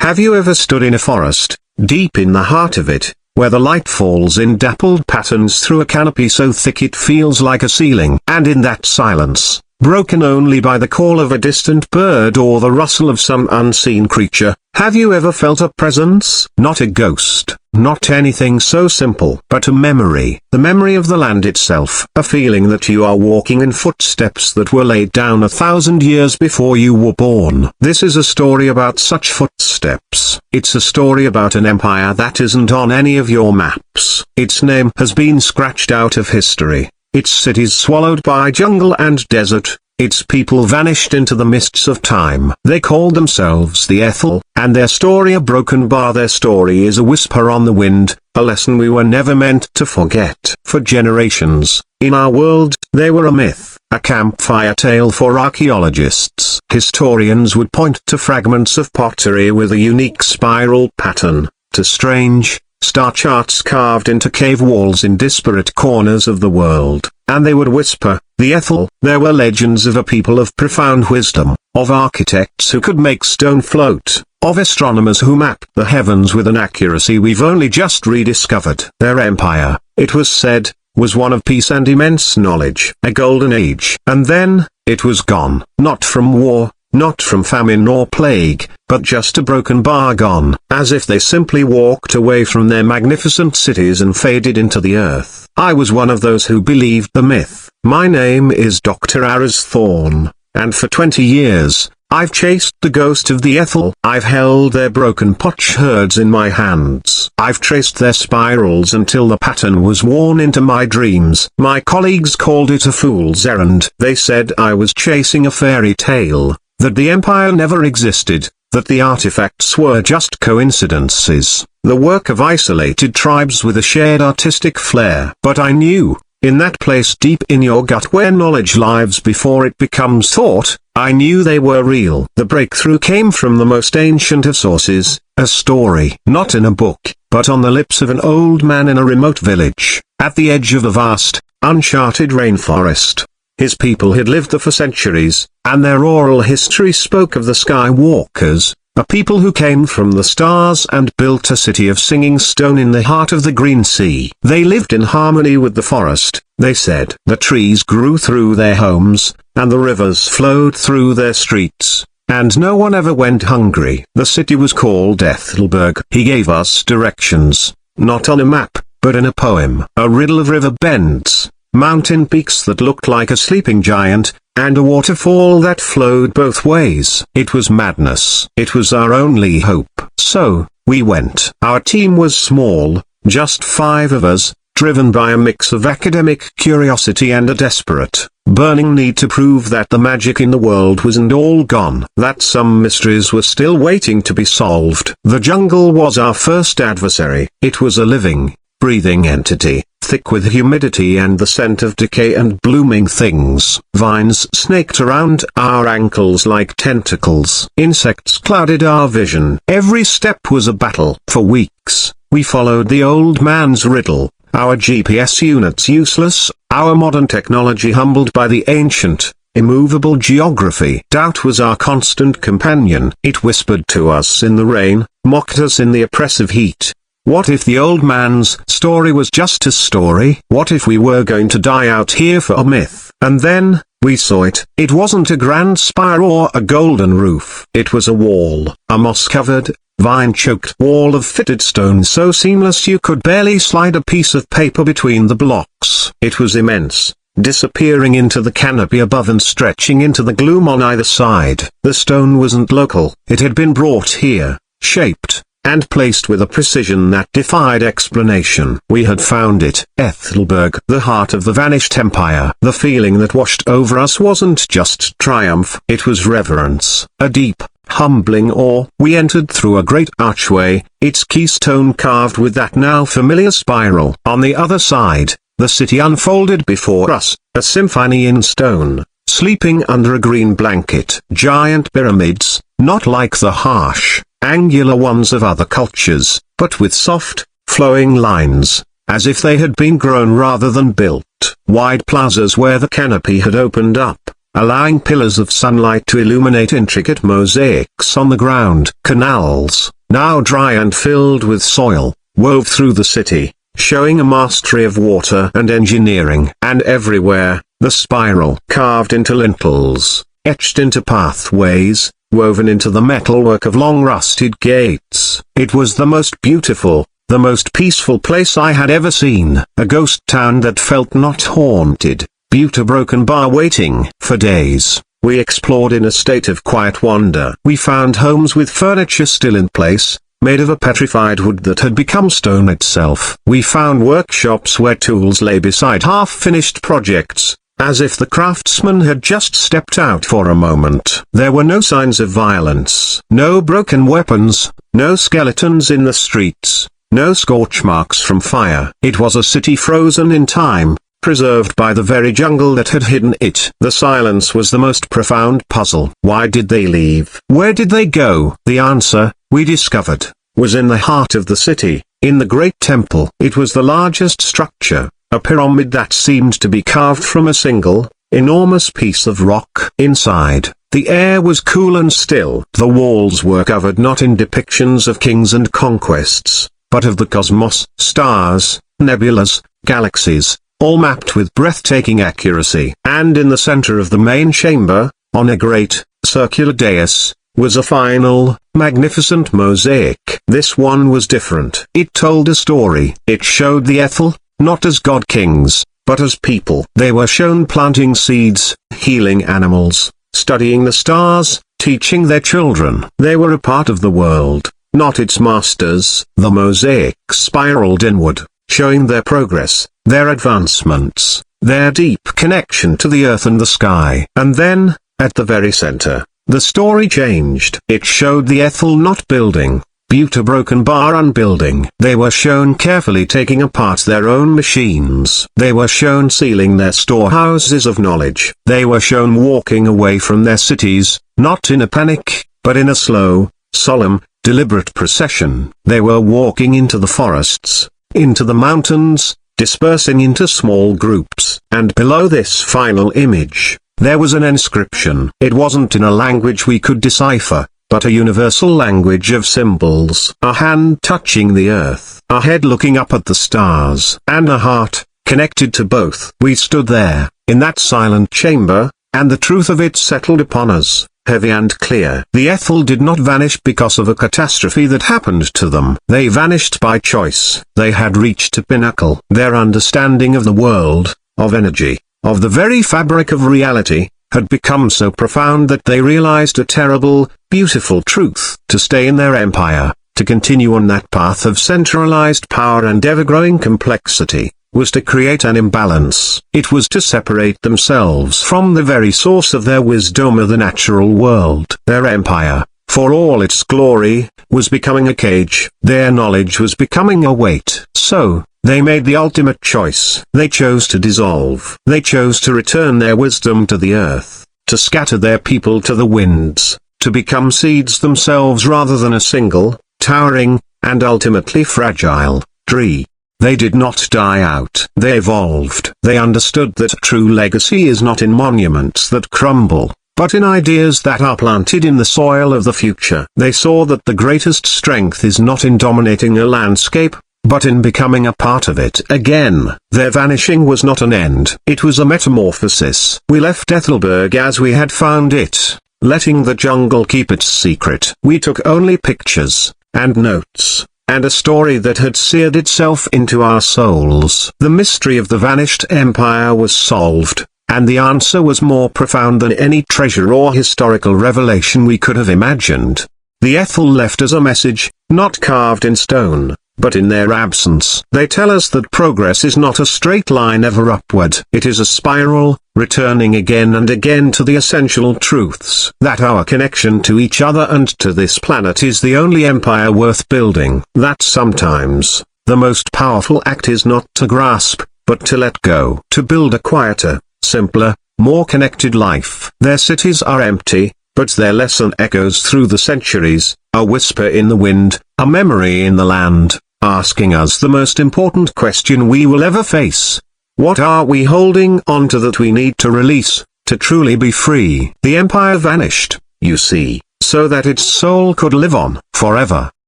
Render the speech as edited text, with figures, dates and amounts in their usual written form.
Have you ever stood in a forest, deep in the heart of it, where the light falls in dappled patterns through a canopy so thick it feels like a ceiling? And in that silence, broken only by the call of a distant bird or the rustle of some unseen creature, have you ever felt a presence? Not a ghost, not anything so simple, but a memory, the memory of the land itself, a feeling that you are walking in footsteps that were laid down 1,000 years before you were born. This is a story about such footsteps. It's a story about an empire that isn't on any of your maps. Its name has been scratched out of history. Its cities swallowed by jungle and desert, its people vanished into the mists of time. They called themselves the Aethel, and their story a broken bar. Their story is a whisper on the wind, a lesson we were never meant to forget. For generations, in our world, they were a myth, a campfire tale for archaeologists. Historians would point to fragments of pottery with a unique spiral pattern, to strange, star charts carved into cave walls in disparate corners of the world, and they would whisper, the Aethel. There were legends of a people of profound wisdom, of architects who could make stone float, of astronomers who mapped the heavens with an accuracy we've only just rediscovered. Their empire, it was said, was one of peace and immense knowledge, a golden age. And then, it was gone, not from war, not from famine or plague, but just a broken bar gone, as if they simply walked away from their magnificent cities and faded into the earth. I was one of those who believed the myth. My name is Dr. Aras Thorn, and for 20 years, I've chased the ghost of the Aethel. I've held their broken potsherds in my hands. I've traced their spirals until the pattern was worn into my dreams. My colleagues called it a fool's errand. They said I was chasing a fairy tale, that the empire never existed, that the artifacts were just coincidences, the work of isolated tribes with a shared artistic flair. But I knew, in that place deep in your gut where knowledge lives before it becomes thought, I knew they were real. The breakthrough came from the most ancient of sources, a story. Not in a book, but on the lips of an old man in a remote village, at the edge of a vast, uncharted rainforest. His people had lived there for centuries, and their oral history spoke of the Skywalkers, a people who came from the stars and built a city of singing stone in the heart of the green sea. They lived in harmony with the forest, they said. The trees grew through their homes, and the rivers flowed through their streets, and no one ever went hungry. The city was called Aethelburg. He gave us directions, not on a map, but in a poem. A riddle of river bends, mountain peaks that looked like a sleeping giant, and a waterfall that flowed both ways. It was madness. It was our only hope. So, we went. Our team was small, just 5 of us, driven by a mix of academic curiosity and a desperate, burning need to prove that the magic in the world wasn't all gone, that some mysteries were still waiting to be solved. The jungle was our first adversary. It was a living, breathing entity, thick with humidity and the scent of decay and blooming things. Vines snaked around our ankles like tentacles. Insects clouded our vision. Every step was a battle. For weeks, we followed the old man's riddle, our GPS units useless, our modern technology humbled by the ancient, immovable geography. Doubt was our constant companion. It whispered to us in the rain, mocked us in the oppressive heat. What if the old man's story was just a story? What if we were going to die out here for a myth? And then, we saw it. It wasn't a grand spire or a golden roof. It was a wall, a moss-covered, vine-choked wall of fitted stone so seamless you could barely slide a piece of paper between the blocks. It was immense, disappearing into the canopy above and stretching into the gloom on either side. The stone wasn't local. It had been brought here, shaped, and placed with a precision that defied explanation. We had found it. Aethelburg, the heart of the vanished empire. The feeling that washed over us wasn't just triumph. It was reverence, a deep, humbling awe. We entered through a great archway, its keystone carved with that now familiar spiral. On the other side, the city unfolded before us, a symphony in stone, sleeping under a green blanket. Giant pyramids, not like the harsh, angular ones of other cultures, but with soft, flowing lines, as if they had been grown rather than built. Wide plazas where the canopy had opened up, allowing pillars of sunlight to illuminate intricate mosaics on the ground. Canals, now dry and filled with soil, wove through the city, showing a mastery of water and engineering. And everywhere, the spiral carved into lintels, etched into pathways, woven into the metalwork of long rusted gates. It was the most beautiful, the most peaceful place I had ever seen. A ghost town that felt not haunted. Broken bar waiting. For days, we explored in a state of quiet wonder. We found homes with furniture still in place, made of a petrified wood that had become stone itself. We found workshops where tools lay beside half-finished projects, as if the craftsman had just stepped out for a moment. There were no signs of violence, no broken weapons, no skeletons in the streets, no scorch marks from fire. It was a city frozen in time, preserved by the very jungle that had hidden it. The silence was the most profound puzzle. Why did they leave? Where did they go? The answer, we discovered, was in the heart of the city, in the great temple. It was the largest structure, a pyramid that seemed to be carved from a single, enormous piece of rock. Inside, the air was cool and still. The walls were covered not in depictions of kings and conquests, but of the cosmos, stars, nebulas, galaxies, all mapped with breathtaking accuracy. And in the center of the main chamber, on a great, circular dais, was a final, magnificent mosaic. This one was different. It told a story. It showed the Aethel, not as god-kings, but as people. They were shown planting seeds, healing animals, studying the stars, teaching their children. They were a part of the world, not its masters. The mosaic spiraled inward, showing their progress, their advancements, their deep connection to the earth and the sky. And then, at the very center, the story changed. It showed the Aethel not building, broken bar unbuilding. They were shown carefully taking apart their own machines. They were shown sealing their storehouses of knowledge. They were shown walking away from their cities, not in a panic, but in a slow, solemn, deliberate procession. They were walking into the forests, into the mountains, dispersing into small groups. And below this final image, there was an inscription. It wasn't in a language we could decipher, but a universal language of symbols. A hand touching the earth, a head looking up at the stars, and a heart, connected to both. We stood there, in that silent chamber, and the truth of it settled upon us, heavy and clear. The Aethel did not vanish because of a catastrophe that happened to them. They vanished by choice. They had reached a pinnacle. Their understanding of the world, of energy, of the very fabric of reality, had become so profound that they realized a terrible, beautiful truth. To stay in their empire, to continue on that path of centralized power and ever-growing complexity, was to create an imbalance. It was to separate themselves from the very source of their wisdom of the natural world. Their empire, for all its glory, was becoming a cage. Their knowledge was becoming a weight. So, they made the ultimate choice. They chose to dissolve. They chose to return their wisdom to the earth, to scatter their people to the winds, to become seeds themselves rather than a single, towering, and ultimately fragile, tree. They did not die out. They evolved. They understood that true legacy is not in monuments that crumble, but in ideas that are planted in the soil of the future. They saw that the greatest strength is not in dominating a landscape, but in becoming a part of it again. Their vanishing was not an end. It was a metamorphosis. We left Aethelburg as we had found it, letting the jungle keep its secret. We took only pictures, and notes, and a story that had seared itself into our souls. The mystery of the vanished empire was solved, and the answer was more profound than any treasure or historical revelation we could have imagined. The Aethel left us a message, not carved in stone, but in their absence. They tell us that progress is not a straight line ever upward. It is a spiral, returning again and again to the essential truths. That our connection to each other and to this planet is the only empire worth building. That sometimes, the most powerful act is not to grasp, but to let go. To build a quieter, simpler, more connected life. Their cities are empty, but their lesson echoes through the centuries, a whisper in the wind, a memory in the land, asking us the most important question we will ever face. What are we holding on to that we need to release, to truly be free? The empire vanished, you see, so that its soul could live on, forever.